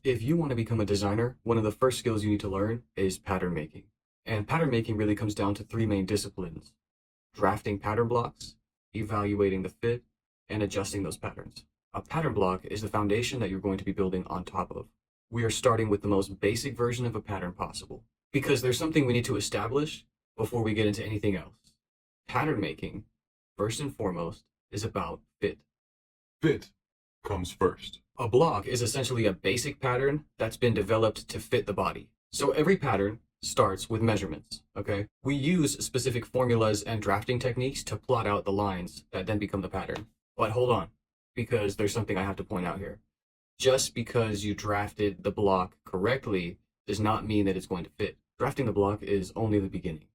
If you want to become a designer, one of the first skills you need to learn is pattern making. And pattern making really comes down to three main disciplines: drafting pattern blocks, evaluating the fit, and adjusting those patterns. A pattern block is the foundation that you're going to be building on top of. We are starting with the most basic version of a pattern possible, because there's something we need to establish before we get into anything else. Pattern making, first and foremost, is about fit. Fit comes first. A block is essentially a basic pattern that's been developed to fit the body. So every pattern starts with measurements, okay? We use specific formulas and drafting techniques to plot out the lines that then become the pattern. But hold on, because there's something I have to point out here. Just because you drafted the block correctly does not mean that it's going to fit. Drafting the block is only the beginning.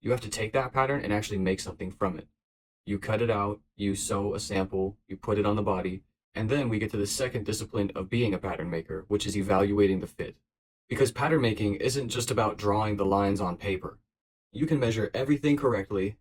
You have to take that pattern and actually make something from it. You cut it out, you sew a sample, you put it on the body, and then we get to the second discipline of being a pattern maker, which is evaluating the fit. Because pattern making isn't just about drawing the lines on paper. You can measure everything correctly,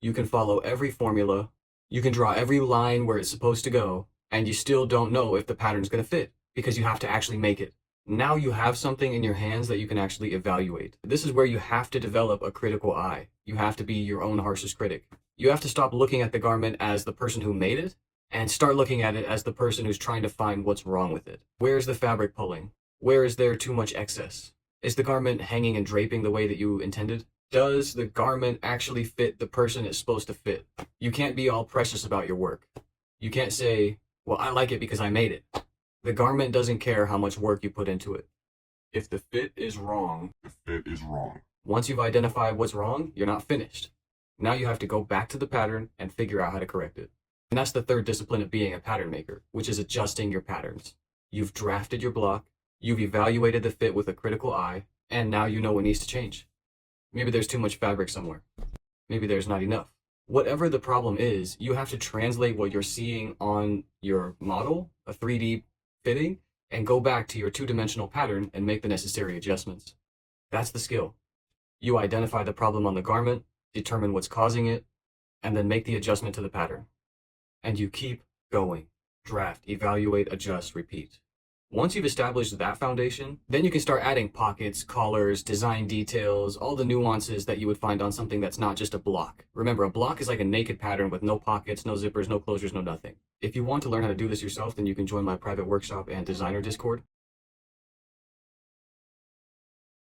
you can follow every formula, you can draw every line where it's supposed to go, and you still don't know if the pattern's going to fit, because you have to actually make it. Now you have something in your hands that you can actually evaluate. This is where you have to develop a critical eye. You have to be your own harshest critic. You have to stop looking at the garment as the person who made it, and start looking at it as the person who's trying to find what's wrong with it. Where's the fabric pulling? Where is there too much excess? Is the garment hanging and draping the way that you intended? Does the garment actually fit the person it's supposed to fit? You can't be all precious about your work. You can't say, well, I like it because I made it. The garment doesn't care how much work you put into it. If the fit is wrong, the fit is wrong. Once you've identified what's wrong, you're not finished. Now you have to go back to the pattern and figure out how to correct it. And that's the third discipline of being a pattern maker, which is adjusting your patterns. You've drafted your block, you've evaluated the fit with a critical eye, and now you know what needs to change. Maybe there's too much fabric somewhere. Maybe there's not enough. Whatever the problem is, you have to translate what you're seeing on your model, a 3D fitting, and go back to your two-dimensional pattern and make the necessary adjustments. That's the skill. You identify the problem on the garment, determine what's causing it, and then make the adjustment to the pattern. And you keep going. Draft, evaluate, adjust, repeat. Once you've established that foundation, then you can start adding pockets, collars, design details, all the nuances that you would find on something that's not just a block. Remember, a block is like a naked pattern with no pockets, no zippers, no closures, no nothing. If you want to learn how to do this yourself, then you can join my private workshop and designer Discord.